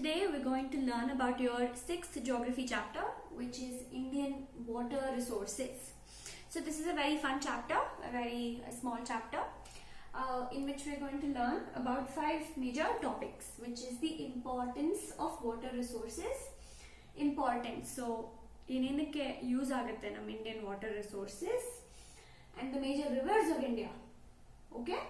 today we're going to learn about your 6th geography chapter, which is Indian water resources. So this is a very fun chapter, a very small chapter in which we're going to learn about 5 major topics, which is the importance of water resources. Importance, so ಏನಕ್ಕೆ use ಆಗುತ್ತೆ ನಮ್ಮ Indian water resources, and the major rivers of India, okay,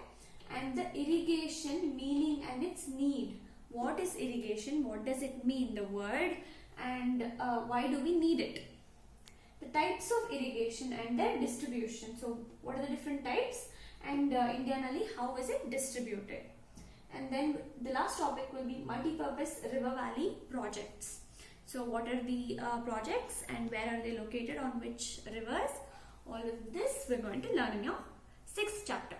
and the irrigation meaning and its need. What is irrigation? What does it mean, the word, and why do we need it? The types of irrigation and their distribution. So what are the different types, and internally how is it distributed? And then the last topic will be multi-purpose river valley projects. So what are the projects and where are they located, on which rivers? All of this we're going to learn in your 6th chapter.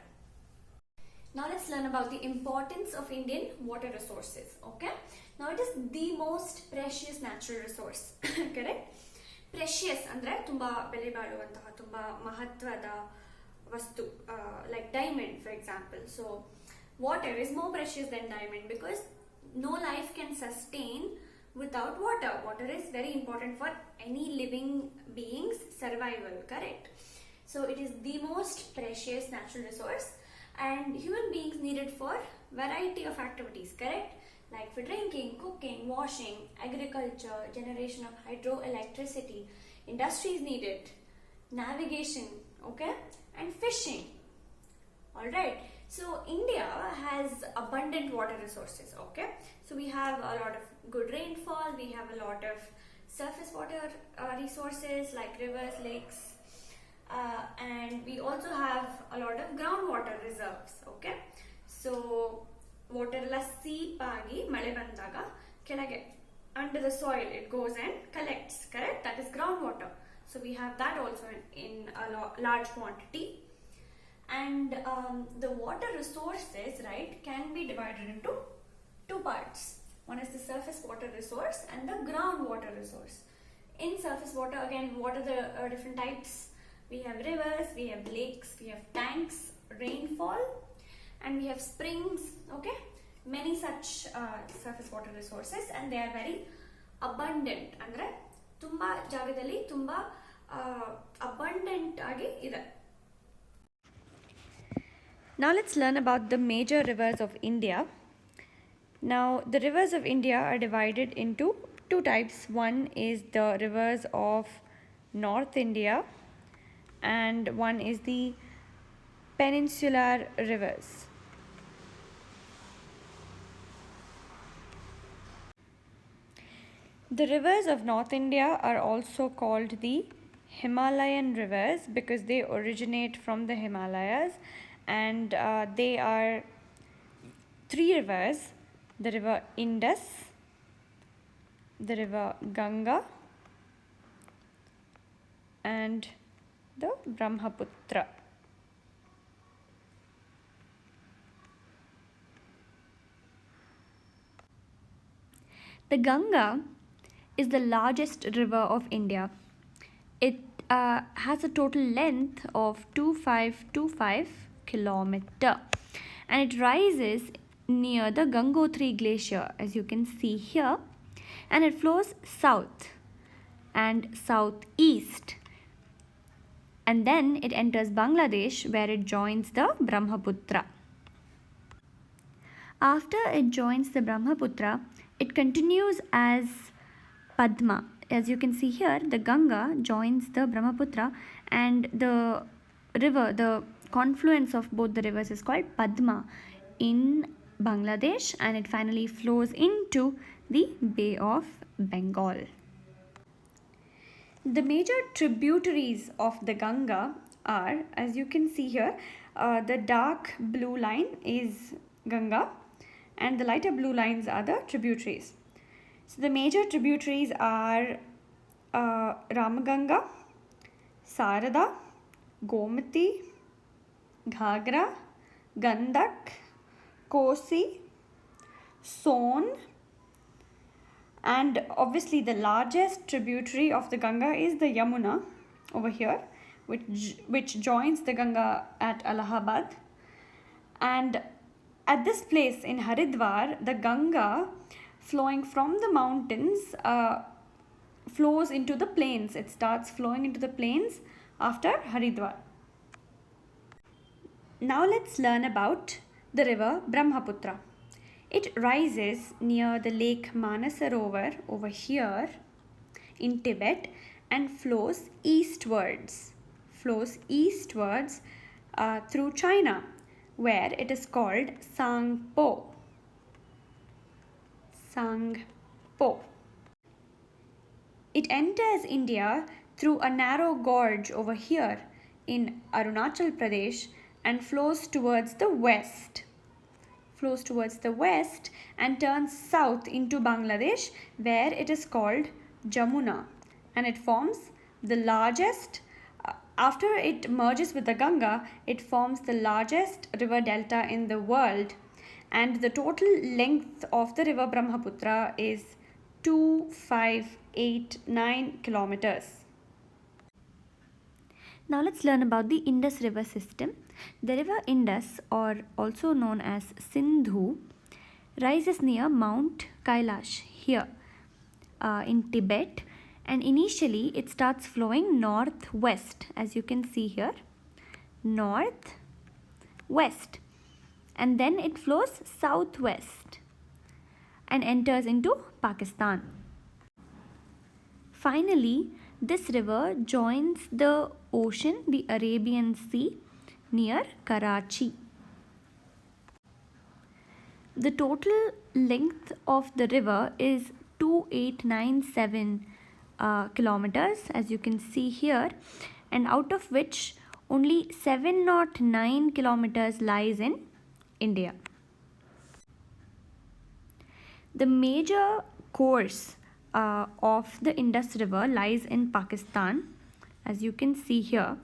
Now let's learn about the importance of Indian water resources. Okay, now it is the most precious natural resource. Correct? Precious andre tumba bele baluvantaha tumba mahatvada vastu, like diamond for example. So water is more precious than diamond because no life can sustain without water. Water is very important for any living being's survival, correct? So it is the most precious natural resource, and human beings need it for variety of activities, correct? Like for drinking, cooking, washing, agriculture, generation of hydroelectricity. Industries need it, navigation, okay, and fishing. All right. So India has abundant water resources, okay? So we have a lot of good rainfall, we have a lot of surface water resources like rivers, lakes, and we also have a lot of groundwater reserves, okay? So water la seep agi male bandaga kelage under the soil it goes and collects, correct? That is groundwater. So we have that also in a large quantity. And the water resources, right, can be divided into 2 parts. One is the surface water resource and the groundwater resource. In surface water, again, what are the different types? We have rivers, we have lakes, we have tanks, rainfall, and we have springs, okay? Many such surface water resources, and they are very abundant. Andre tumba jagadalli tumba abundant agi ide. Now let's learn about the major rivers of India. Now the rivers of India are divided into 2 types. One is the rivers of North India and one is the peninsular rivers. The rivers of North India are also called the Himalayan rivers because they originate from the Himalayas, and they are 3 rivers: the river Indus, the river Ganga, and the Brahmaputra. The Ganga is the largest river of India. It has a total length of 2525 kilometer, and it rises near the Gangotri glacier, as you can see here, and it flows south and southeast, and then it enters Bangladesh where it joins the Brahmaputra. After it joins the Brahmaputra, it continues as Padma. As you can see here, the Ganga joins the Brahmaputra, and the river, the confluence of both the rivers, is called Padma in Bangladesh, and it finally flows into the Bay of Bengal. The major tributaries of the Ganga are, as you can see here, the dark blue line is Ganga and the lighter blue lines are the tributaries. So the major tributaries are Ramaganga, Sarada, Gomati, Ghagra, Gandak, Kosi, Son, and obviously the largest tributary of the Ganga is the Yamuna over here, which joins the Ganga at Allahabad. And at this place in Haridwar, the Ganga flowing from the mountains flows into the plains. It starts flowing into the plains after Haridwar. Now let's learn about the river Brahmaputra. It rises near the lake Manasarovar over here in Tibet and flows eastwards through China, where it is called Sangpo. It enters India through a narrow gorge over here in Arunachal Pradesh and flows towards the west and turns south into Bangladesh, where it is called Jamuna, and it forms the largest, after it merges with the Ganga, it forms the largest river delta in the world, and the total length of the river Brahmaputra is 2589 kilometers. Now let's learn about the Indus River system. The river Indus, or also known as Sindhu, rises near Mount Kailash here in Tibet, and initially it starts flowing northwest, as you can see here, northwest, and then it flows southwest and enters into Pakistan. Finally, this river joins the ocean, the Arabian Sea, near Karachi. The total length of the river is 2897 kilometers, as you can see here, and out of which only 709 kilometers lies in India. The major course of the Indus River lies in Pakistan, as you can see here,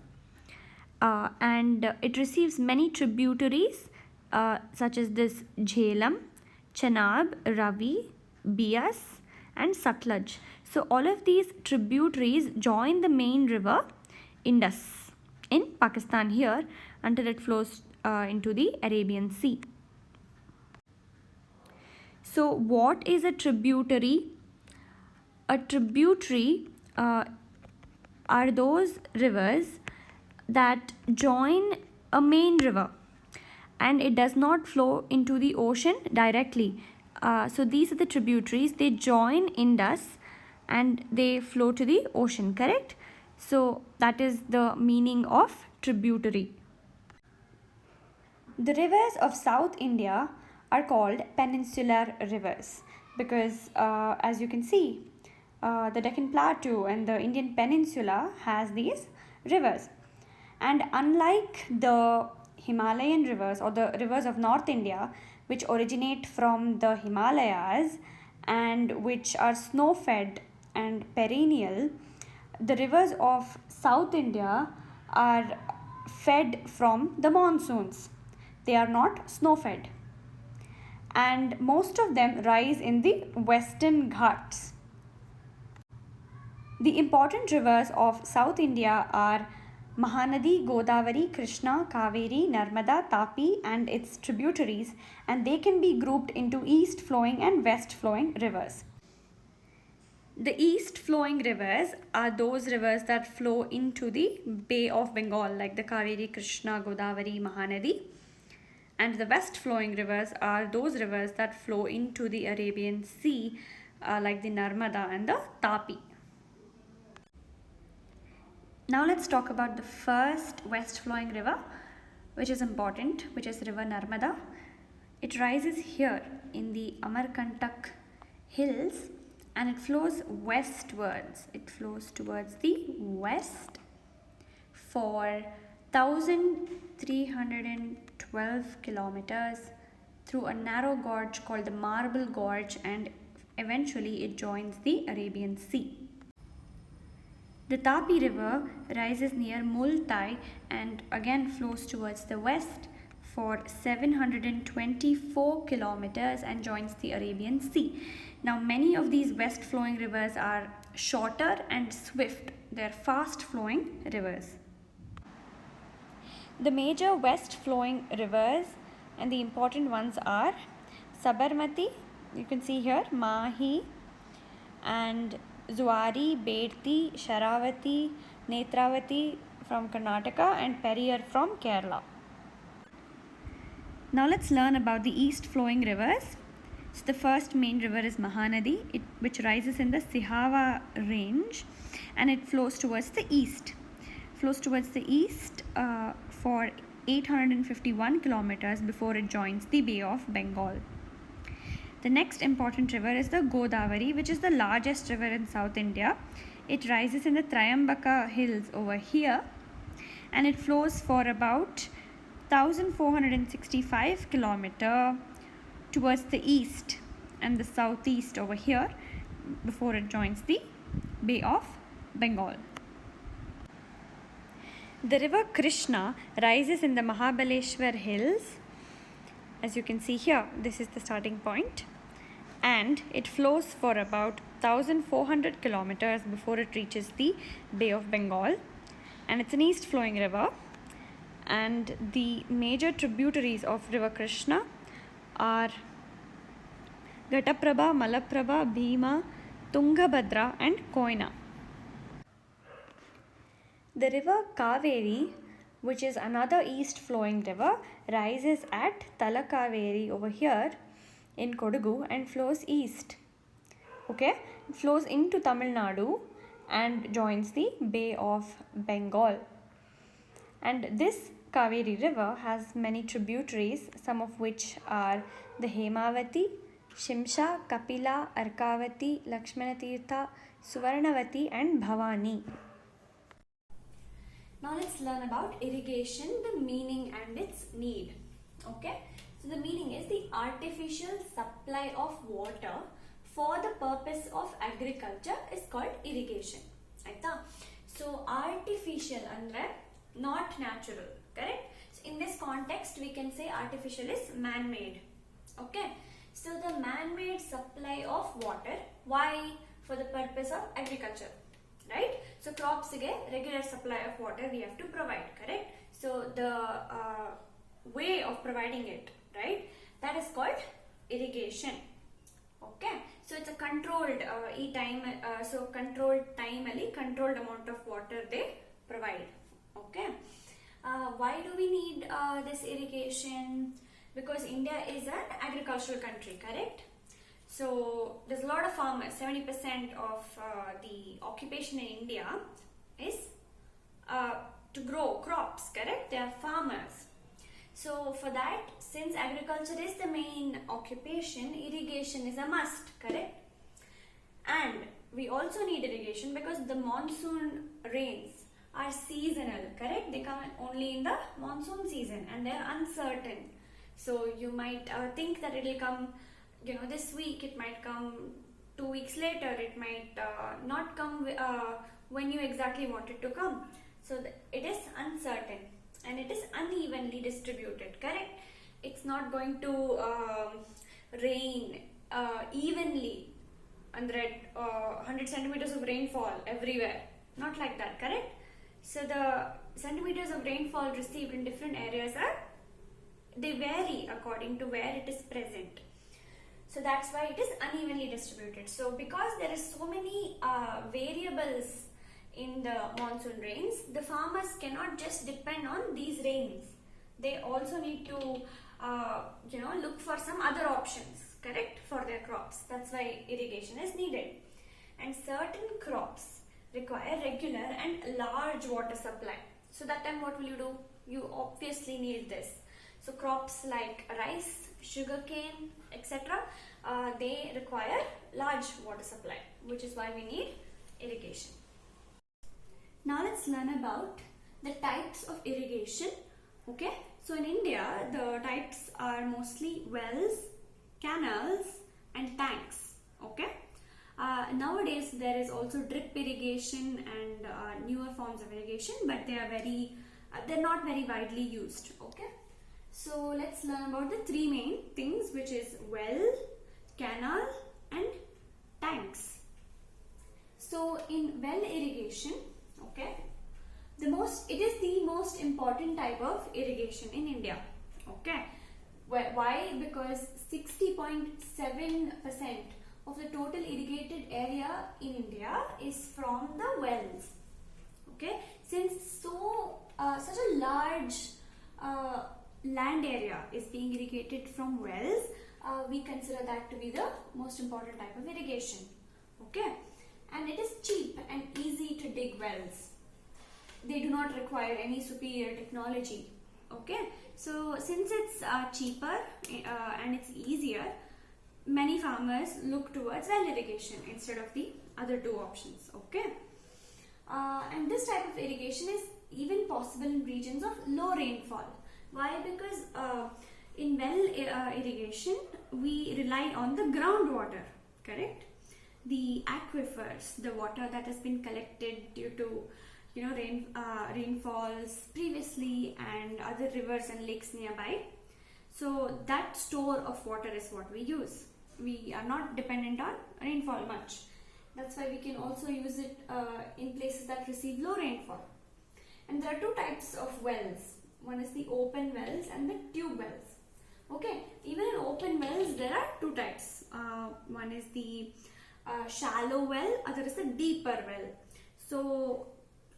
and it receives many tributaries such as this Jhelum, Chenab, Ravi, Bias and Satluj. So all of these tributaries join the main river Indus in Pakistan here until it flows into the Arabian Sea. So what is a tributary? A tributary are those rivers that join a main river and it does not flow into the ocean directly. So these are the tributaries. They join Indus and they flow to the ocean, correct? So that is the meaning of tributary. The rivers of South India are called peninsular rivers because as you can see, the Deccan Plateau and the Indian Peninsula has these rivers, and unlike the Himalayan rivers or the rivers of North India, which originate from the Himalayas and which are snow fed and perennial, the rivers of South India are fed from the monsoons. They are not snow fed, and most of them rise in the western Ghats. The important rivers of South India are Mahanadi, Godavari, Krishna, Kaveri, Narmada, Tapi and its tributaries, and they can be grouped into east flowing and west flowing rivers. The east flowing rivers are those rivers that flow into the Bay of Bengal, like the Kaveri, Krishna, Godavari, Mahanadi. And the west flowing rivers are those rivers that flow into the Arabian Sea, like the Narmada and the Tapi. Now let's talk about the first west flowing river, which is important, which is river Narmada. It rises here in the Amarkantak hills and it flows westwards. It flows towards the west for 1312 kilometers through a narrow gorge called the Marble Gorge, and eventually it joins the Arabian Sea. The Tapi River rises near Multai and again flows towards the west for 724 kilometers and joins the Arabian Sea. Now many of these west flowing rivers are shorter and swift. They are fast flowing rivers. The major west flowing rivers and the important ones are Sabarmati, you can see here Mahi and Zuari, Bedti, Sharavati, Netravati from Karnataka and Periyar from Kerala. Now let's learn about the east flowing rivers. So the first main river is Mahanadi, which rises in the Sihava range, and it flows towards the east. For 851 kilometers before it joins the Bay of Bengal. The next important river is the Godavari, which is the largest river in South India. It rises in the Trayambaka hills over here, and it flows for about 1465 kilometers towards the east and the southeast over here before it joins the Bay of Bengal. The river Krishna rises in the Mahabaleshwar hills. As you can see here, this is the starting point, and it flows for about 1400 kilometers before it reaches the Bay of Bengal, and it's an east flowing river. And the major tributaries of river Krishna are Ghataprabha, Malaprabha, Bhima, Tungabhadra and Koyna. The river Kaveri, which is another east flowing river, rises at Talakaveri over here in Kodagu and flows east. Okay, it flows into Tamil Nadu and joins the Bay of Bengal. And this Kaveri river has many tributaries, some of which are the Hemavati, Shimsha, Kapila, Arkavati, Lakshmanatirtha, Suvarnavati and Bhavani. Now let's learn about irrigation, the meaning and its need. Okay, so the meaning is the artificial supply of water for the purpose of agriculture is called irrigation. Aita? So artificial andre not natural, correct? So in this context we can say artificial is man-made. Okay, so the man-made supply of water, why? For the purpose of agriculture, right? So crops again, regular supply of water we have to provide, correct? So the way of providing it, right, that is called irrigation. Okay, so it's a controlled controlled amount of water they provide. Okay, why do we need this irrigation? Because India is an agricultural country, correct? So there's a lot of farmers. 70% of the occupation in India is to grow crops, correct? They are farmers. So for that, since agriculture is the main occupation, irrigation is a must, correct? And we also need irrigation because the monsoon rains are seasonal, correct? They come only in the monsoon season and they are uncertain. So you might think that it will come, this week, it might come 2 weeks later, it might not come when you exactly want it to come. So it is uncertain and it is unevenly distributed, correct? It's not going to rain evenly, 100 centimeters of rainfall everywhere, not like that, correct? So the centimeters of rainfall received in different areas they vary according to where it is present. So that's why it is unevenly distributed. So because there is so many variables in the monsoon rains, the farmers cannot just depend on these rains. They also need to look for some other options, correct, for their crops. That's why irrigation is needed. And certain crops require regular and large water supply. So that time what will you do? You obviously need this. So crops like rice, sugarcane, etc. They require large water supply, which is why we need irrigation. Now let's learn about the types of irrigation. Okay, so in India the types are mostly wells, canals and tanks. Okay, nowadays there is also drip irrigation and newer forms of irrigation, but they are they're not very widely used. Okay, so let's learn about the three main things, which is well, canal and tanks. So in well irrigation, okay, it is the most important type of irrigation in India. Okay, Why? Because 60.7% of the total irrigated area in India is from the wells. Okay, since such a large land area is being irrigated from wells, we consider that to be the most important type of irrigation. Okay, and it is cheap and easy to dig wells. They do not require any superior technology. Okay, so since it's cheaper and it's easier, many farmers look towards well irrigation instead of the other two options. Okay, and this type of irrigation is even possible in regions of low rainfall. Why? Because in well irrigation we rely on the groundwater, correct? The aquifers, the water that has been collected due to rainfalls previously and other rivers and lakes nearby. So that store of water is what we use. We are not dependent on rainfall much. That's why we can also use it in places that receive low rainfall. And there are two types of wells. One is the open wells and the tube wells. Okay, even in open wells there are two types. One is the shallow well, other is the deeper well. So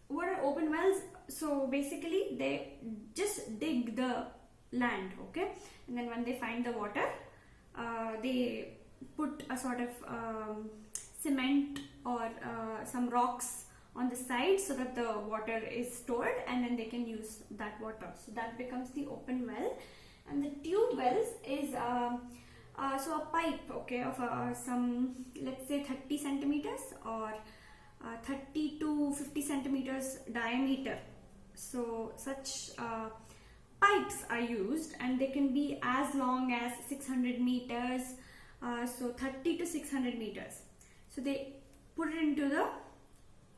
what are open wells? So basically they just dig the land, okay, and then when they find the water, they put a sort of cement or some rocks on the side so that the water is stored, and then they can use that water. So that becomes the open well. And the tube wells is so a pipe, okay, of some, let's say 30 centimeters or 30 to 50 centimeters diameter. So such pipes are used, and they can be as long as 600 meters, so 30 to 600 meters. So they put it into the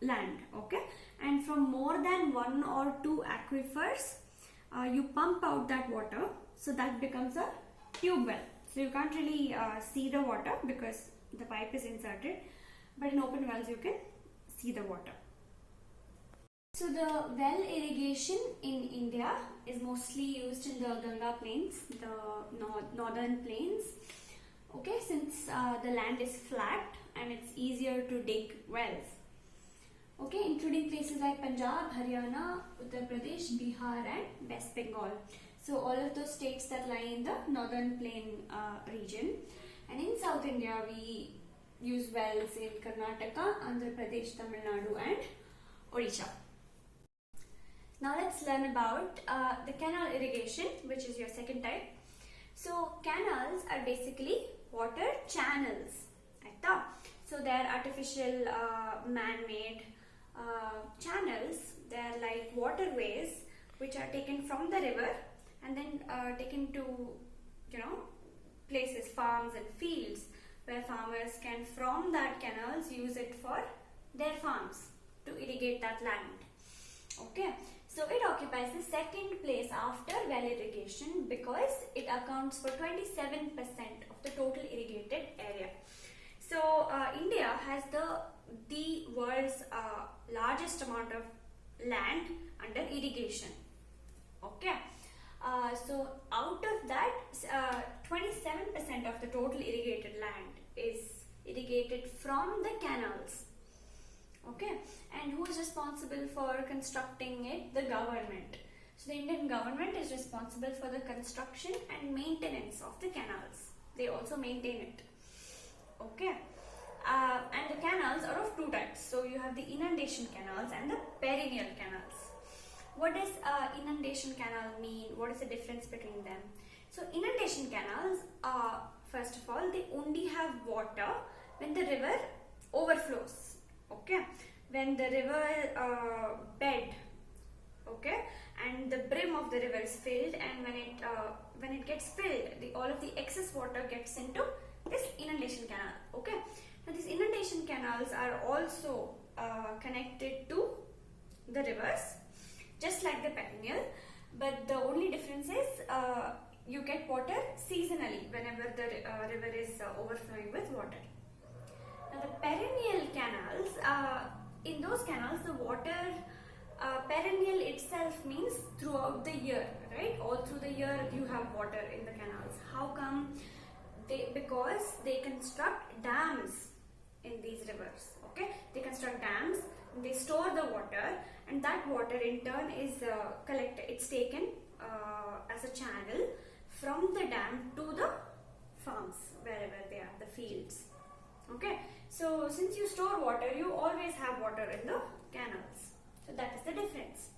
land, okay, and from more than one or two aquifers you pump out that water, so that becomes a tube well. So you can't really see the water because the pipe is inserted, but in open wells you can see the water. So the well irrigation in India is mostly used in the Ganga plains, the northern plains, okay, since the land is flat and it's easier to dig wells, okay, including places like Punjab, Haryana, Uttar Pradesh, Bihar and West Bengal. So all of those states that lie in the northern plain region. And in South India we use wells in Karnataka, Andhra Pradesh, Tamil Nadu and Odisha. Now let's learn about the canal irrigation, which is your second type. So canals are basically water channels, right? So they are artificial man-made channels. They are like waterways which are taken from the river and then taken to places, farms and fields, where farmers can from that canals use it for their farms to irrigate that land. Okay, so it occupies the second place after well irrigation because it accounts for 27% of the total irrigated area. So India has the world's largest amount of land under irrigation. Okay, so out of that 27% of the total irrigated land is irrigated from the canals. Okay, and who is responsible for constructing it? The government. So the Indian government is responsible for the construction and maintenance of the canals. They also maintain it. Okay, and the canals are of two types. So you have the inundation canals and the perennial canals. What does inundation canal mean? What is the difference between them? So inundation canals, first of all, they only have water when the river overflows. Okay, when the river bed, okay, and the brim of the river is filled, and when it gets filled, all of the excess water gets into this inundation canal. Okay, now these inundation canals are also connected to the rivers, just like the perennial, but the only difference is you get water seasonally whenever the river is overflowing with water. Now the perennial canals, in those canals the water perennial itself means throughout the year, right? All through the year you have water in the canals. How come? Because they construct dams in these rivers. Okay, they construct dams, they store the water, and that water in turn is collected. It's taken as a channel from the dam to the farms, wherever they are, the fields. Okay, so since you store water, you always have water in the canals. So that is the difference.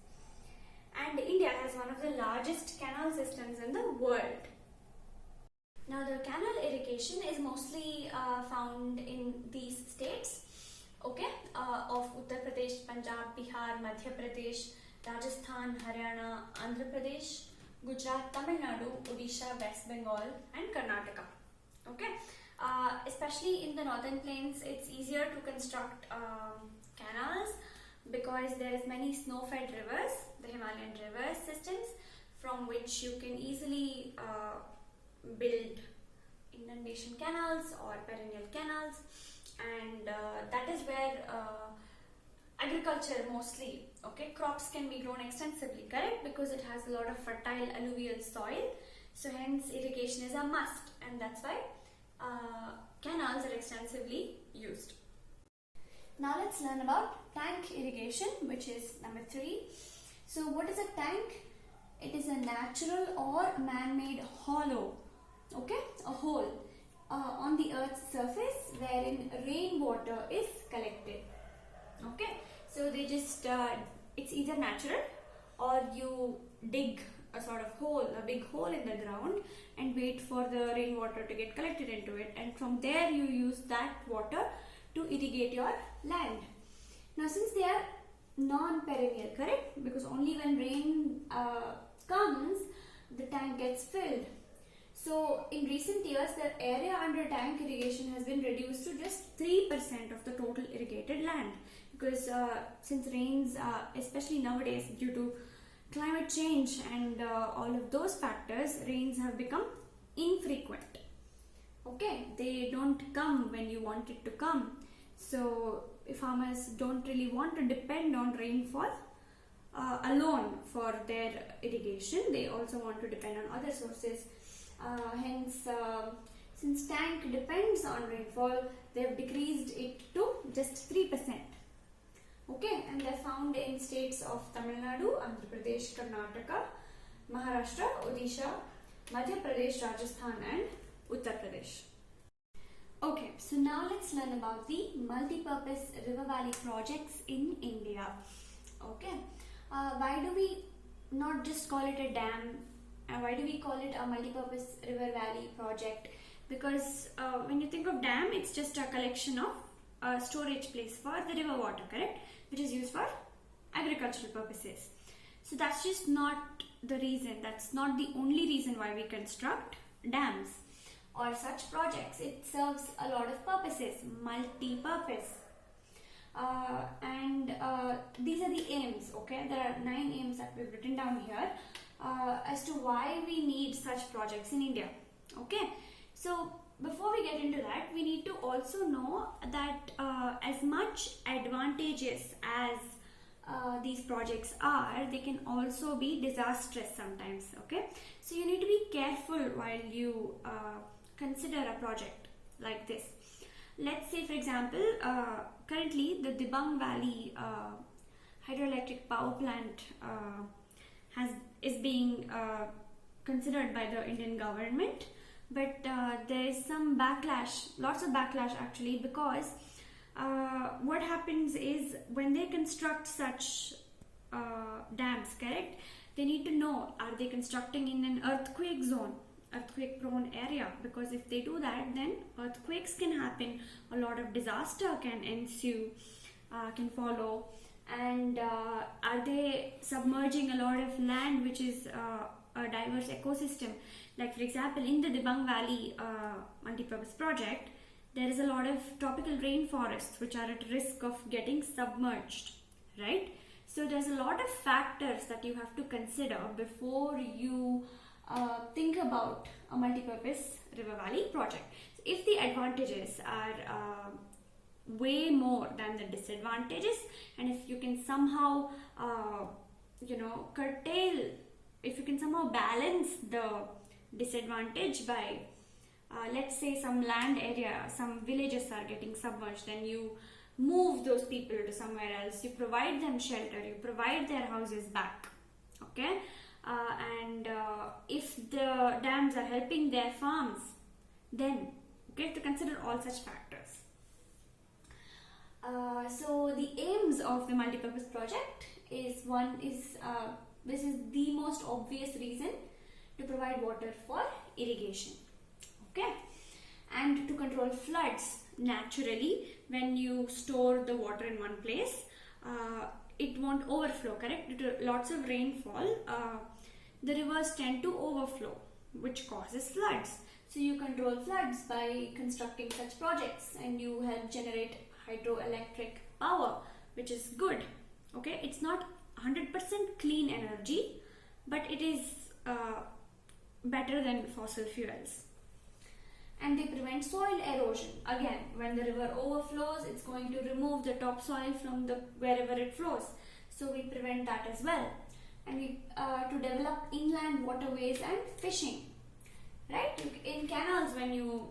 And India has one of the largest canal systems in the world. Now the canal irrigation is mostly found in these states, okay, of Uttar Pradesh, Punjab, Bihar, Madhya Pradesh, Rajasthan, Haryana, Andhra Pradesh, Gujarat, Tamil Nadu, Odisha, West Bengal and Karnataka. Okay, especially in the northern plains, it's easier to construct canals because there is many snow-fed rivers, the Himalayan river systems, from which you can easily build inundation canals or perennial canals, and that is where agriculture mostly, okay, crops can be grown extensively, correct, because it has a lot of fertile alluvial soil. So hence irrigation is a must, and that's why canals are extensively used. Now let's learn about tank irrigation, which is number 3. So what is a tank? It is a natural or man-made hollow, okay, a hole on the earth's surface wherein rainwater is collected. Okay, so they just it's either natural or you dig a sort of hole, a big hole in the ground, and wait for the rainwater to get collected into it, and from there you use that water to irrigate your land. Now since they are non-perennial, correct, because only when rain comes the tank gets filled. So in recent years the area under tank irrigation has been reduced to just 3% of the total irrigated land, because since rains, especially nowadays due to climate change and all of those factors, rains have become infrequent. Okay, they don't come when you want it to come. So farmers don't really want to depend on rainfall alone for their irrigation. They also want to depend on other sources. Hence, since tank depends on rainfall, they have decreased it to just 3%. Okay, and they are found in states of Tamil Nadu, Andhra Pradesh, Karnataka, Maharashtra, Odisha, Madhya Pradesh, Rajasthan and Uttar Pradesh. Okay, so now let's learn about the multi-purpose river valley projects in India. Okay, why do we not just call it a dam, and why do we call it a multi-purpose river valley project? Because when you think of dam, it's just a collection of storage place for the river water, correct, which is used for agricultural purposes. So that's just not the reason, that's not the only reason why we construct dams or such projects. It serves a lot of purposes, multi-purpose. And these are the aims, okay? There are 9 aims that we've written down here as to why we need such projects in India, okay? So before we get into that, we need to also know that as much advantageous as these projects are, they can also be disastrous sometimes, okay? So you need to be careful while you consider a project like this. Let's say, for example, currently the Dibang Valley hydroelectric power plant is being considered by the Indian government, but there is some backlash, lots of backlash actually, because what happens is when they construct such dams, correct, they need to know, are they constructing in an earthquake zone, earthquake prone area? Because if they do that, then earthquakes can happen, a lot of disaster can ensue, can follow, and are they submerging a lot of land which is a diverse ecosystem? Like for example, in the Dibang Valley multi-purpose project, there is a lot of tropical rainforests which are at risk of getting submerged, right? So there's a lot of factors that you have to consider before you think about a multi-purpose river valley project. So if the advantages are way more than the disadvantages, and if you can somehow curtail, if you can somehow balance the disadvantage by let's say some land area, some villages are getting submerged, then you move those people to somewhere else, you provide them shelter, you provide their houses back, okay? And if the dams are helping their farms, then okay, to consider all such factors. So the aims of the multipurpose project is this is the most obvious reason to provide water for irrigation, okay, and to control floods. Naturally, when you store the water in one place, it won't overflow, correct? Due to lots of rainfall, the rivers tend to overflow, which causes floods. So you control floods by constructing such projects, and you help generate hydroelectric power, which is good, okay? It's not 100% clean energy, but it is better than fossil fuels. And they prevent soil erosion. Again, when the river overflows, it's going to remove the topsoil from wherever it flows. So we prevent that as well. And we to develop inland waterways and fishing. Right? In canals, when you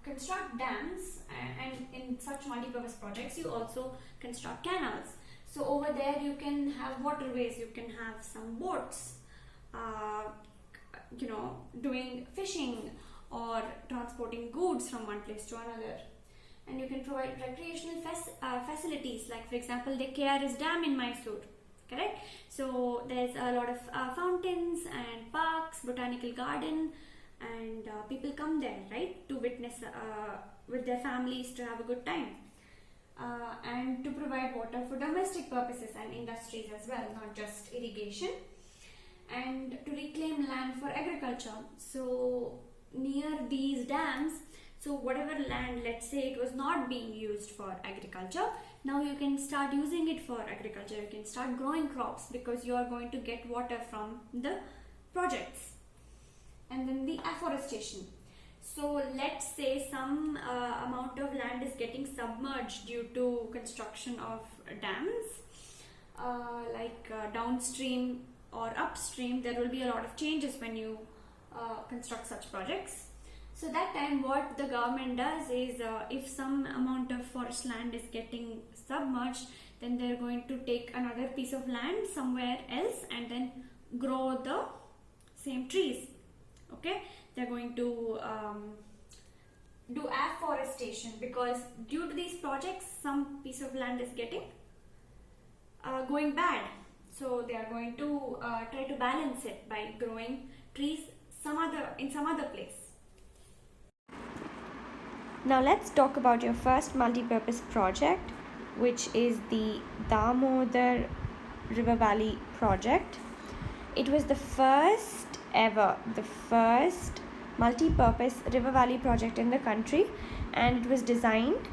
construct dams, and in such multi-purpose projects, you also construct canals. So over there, you can have waterways, you can have some boats, doing fishing or transporting goods from one place to another. And you can provide recreational facilities, like for example the KRS Dam in Mysore, correct? So there's a lot of fountains and parks, botanical garden, and people come there, right, to witness with their families, to have a good time, and to provide water for domestic purposes and industries as well, not just irrigation, and to reclaim land for agriculture. So near these dams, so whatever land, let's say it was not being used for agriculture, now you can start using it for agriculture. You can start growing crops because you are going to get water from the projects. And then the afforestation. So let's say some amount of land is getting submerged due to construction of dams, downstream or upstream, there will be a lot of changes when you construct such projects. So that time what the government does is, if some amount of forest land is getting submerged, then they're going to take another piece of land somewhere else and then grow the same trees, okay? They're going to do afforestation, because due to these projects some piece of land is getting going bad. So they are going to try to balance it by growing trees in some other place. Now let's talk about your first multi-purpose project, which is the Damodar River Valley Project. It was the first multi-purpose river valley project in the country, and it was designed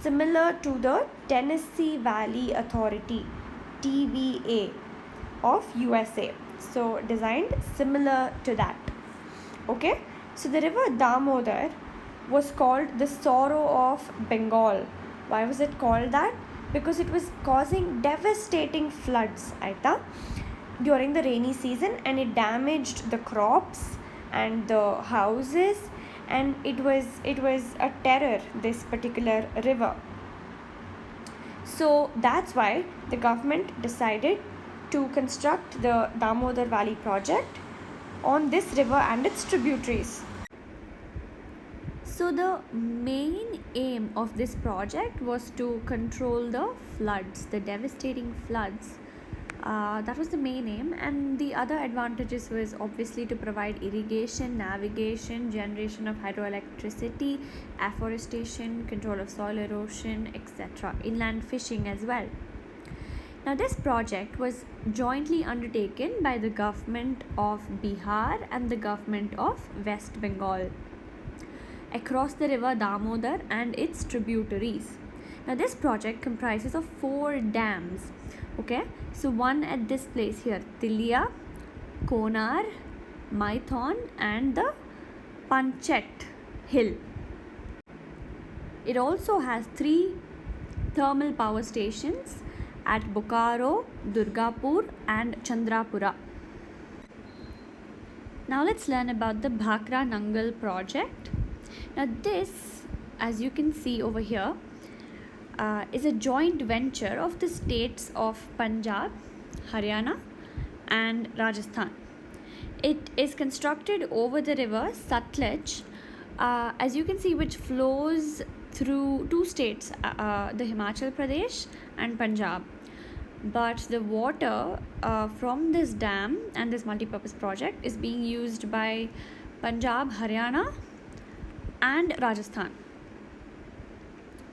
similar to the Tennessee Valley Authority, TVA, of USA. So designed similar to that. Okay, so the river Damodar was called the Sorrow of Bengal. Why was it called that? Because it was causing devastating floods during the rainy season, and it damaged the crops and the houses, and it was a terror, this particular river. So that's why the government decided to construct the Damodar Valley Project on this river and its tributaries. So the main aim of this project was to control the floods, the devastating floods. That was the main aim, and the other advantages was obviously to provide irrigation, navigation, generation of hydroelectricity, afforestation, control of soil erosion, etc. Inland fishing as well. Now this project was jointly undertaken by the government of Bihar and the government of West Bengal across the river Damodar and its tributaries. Now this project comprises of 4 dams. Okay, so one at this place here, Tilia, Konar, Maithon, and the Panchet Hill. It also has 3 thermal power stations at Bokaro, Durgapur and Chandrapura. Now let's learn about the Bhakra Nangal project. Now this, as you can see over here, is a joint venture of the states of Punjab, Haryana and Rajasthan. It is constructed over the river Sutlej, as you can see, which flows through 2 states, the Himachal Pradesh and Punjab. But the water from this dam and this multi-purpose project is being used by Punjab, Haryana and Rajasthan.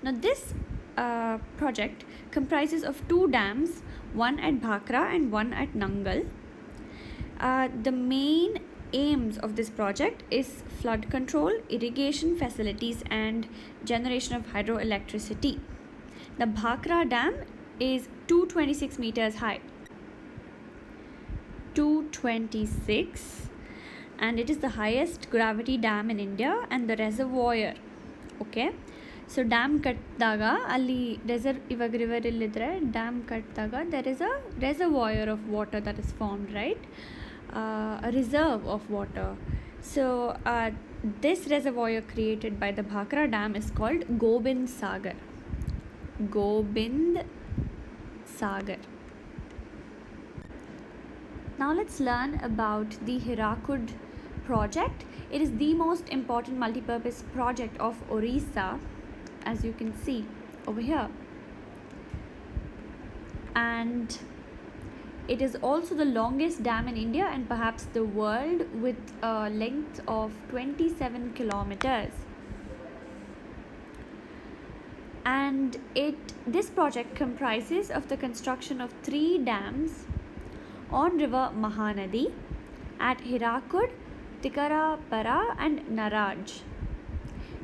Now this project comprises of 2 dams, one at Bhakra and one at Nangal. The main aims of this project is flood control, irrigation facilities and generation of hydroelectricity. The Bhakra dam is 226 meters high. 226, and it is the highest gravity dam in India and the reservoir. Okay, so dam katdaga alli river illidre dam katdaga there is a reservoir of water that is formed, right? A reserve of water. So this reservoir created by the Bhakra dam is called Gobind Sagar. Gobind Sagar. Now let's learn about the Hirakud project. It is the most important multi-purpose project of Orissa, as you can see over here. And it is also the longest dam in India and perhaps the world, with a length of 27 kilometers. And this project comprises of the construction of 3 dams on river Mahanadi at Hirakud, Tikarapara and Naraj.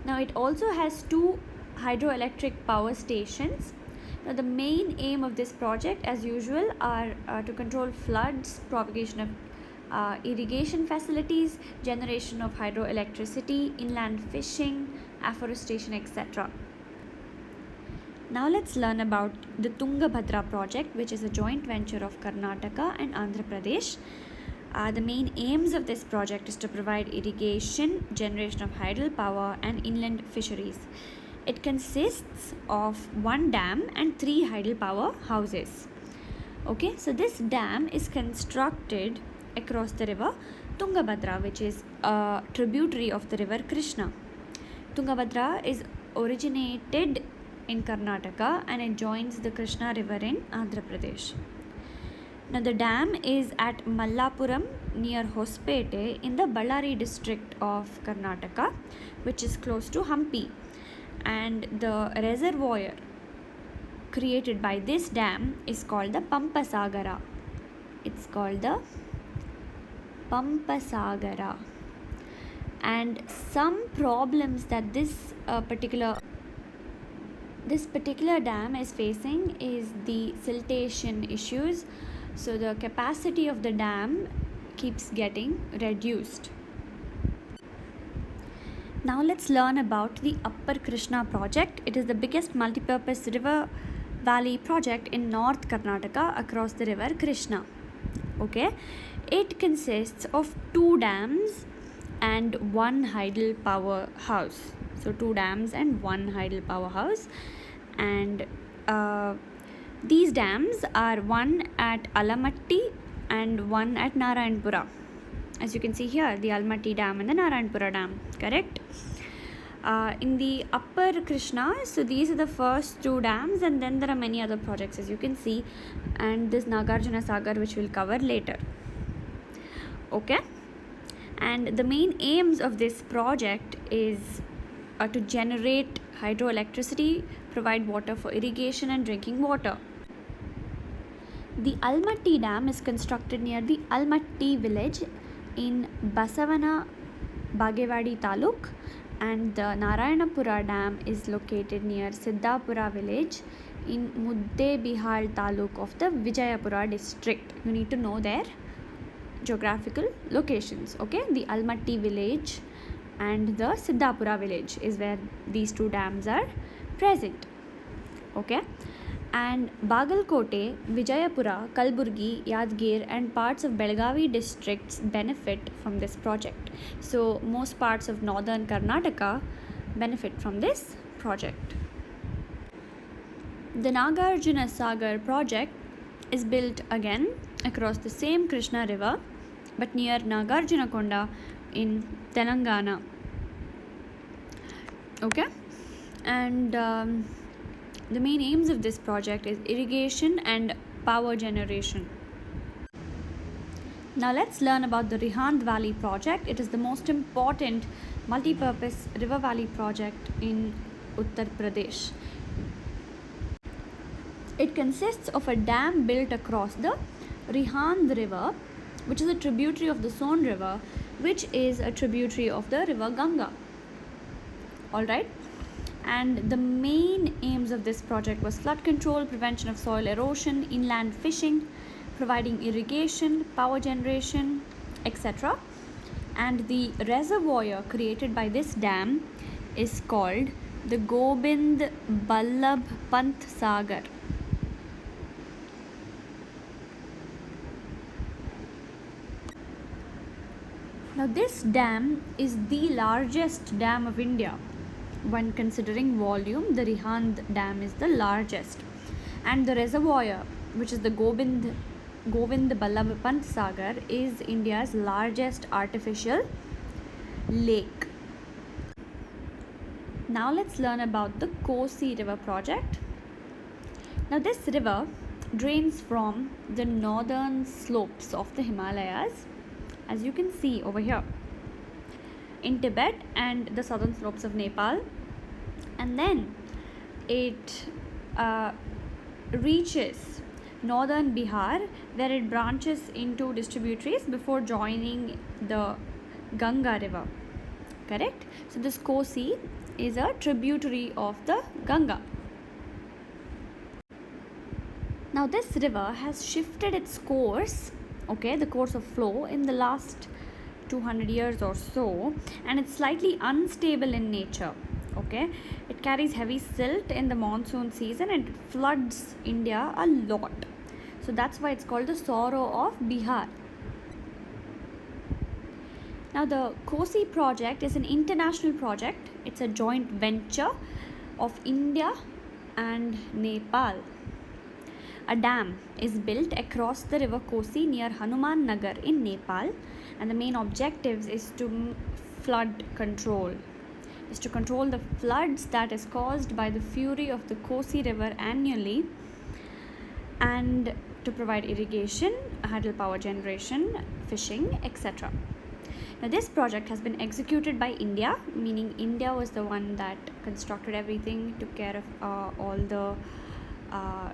Now it also has 2 hydroelectric power stations. Now the main aim of this project, as usual, are to control floods, propagation of irrigation facilities, generation of hydroelectricity, inland fishing, afforestation, etc. Now let's learn about the Tungabhadra Project, which is a joint venture of Karnataka and Andhra Pradesh. The main aims of this project is to provide irrigation, generation of hydel power and inland fisheries. It consists of 1 dam and 3 hydel power houses. Okay, so this dam is constructed across the river Tungabhadra, which is a tributary of the river Krishna. Tungabhadra is originated in Karnataka and it joins the Krishna river in Andhra Pradesh. Now the dam is at Mallapuram near Hospete in the Ballari district of Karnataka, which is close to Hampi. And the reservoir created by this dam is called the Pampasagara. It's called the Pampasagara. And some problems that this particular dam is facing is the siltation issues. So the capacity of the dam keeps getting reduced. Now let's learn about the Upper Krishna project. It is the biggest multi-purpose river valley project in North Karnataka across the river Krishna. Okay, it consists of 2 dams and 1 hydel power house. So 2 dams and 1 hydel power house. And these dams are one at Alamatti and one at Narayanpura. As you can see here, the Almaty dam and the Narayanpura dam, correct? In the Upper Krishna, so these are the first 2 dams, and then there are many other projects, as you can see, and this Nagarjuna Sagar, which we'll cover later. Okay, and the main aims of this project is to generate hydroelectricity, provide water for irrigation and drinking water. The Almaty dam is constructed near the Almaty village in Basavana Bagewadi Taluk, and the Narayanapura dam is located near Siddhapura village in Muddebihal Taluk of the Vijayapura district. You need to know their geographical locations. Okay, the Almaty village and the Siddhapura village is where these two dams are present. Okay, and Bagalkote, Vijayapura, Kalburgi, Yadgir and parts of Belgavi districts benefit from this project. So most parts of northern Karnataka benefit from this project. The Nagarjuna Sagar project is built again across the same Krishna river but near Nagarjuna Konda in Telangana. Okay, and the main aims of this project is irrigation and power generation. Now let's learn about the Rehan Valley project. It is the most important multi-purpose river valley project in Uttar Pradesh. It consists of a dam built across the Rehan river, which is a tributary of the Son river, which is a tributary of the river Ganga. Alright, and the main aims of this project was flood control, prevention of soil erosion, inland fishing, providing irrigation, power generation, etc. And the reservoir created by this dam is called the Gobind Ballabh Pant Sagar. Now this dam is the largest dam of India. When considering volume, the Rehan dam is the largest, and the reservoir, which is the Gobind Ballabh Pant Sagar, is India's largest artificial lake. Now let's learn about the Kosi River project. Now this river drains from the northern slopes of the Himalayas, as you can see over here, in Tibet and the southern slopes of Nepal, and then it reaches northern Bihar, where it branches into distributaries before joining the Ganga river. Correct? So this Kosi is a tributary of the Ganga. Now this river has shifted its course, okay, the course of flow in the last 200 years or so, and it's slightly unstable in nature. Okay, it carries heavy silt in the monsoon season and it floods India a lot. So that's why it's called the sorrow of Bihar. Now the Kosi project is an international project. It's a joint venture of India and Nepal. A dam is built across the river Kosi near Hanuman Nagar in Nepal, and the main objectives is to flood control. Is to control the floods that is caused by the fury of the Kosi river annually, and to provide irrigation, hydel power generation, fishing, etc. Now this project has been executed by India, meaning India was the one that constructed everything, took care of all the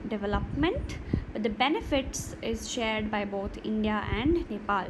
development, but the benefits is shared by both India and Nepal.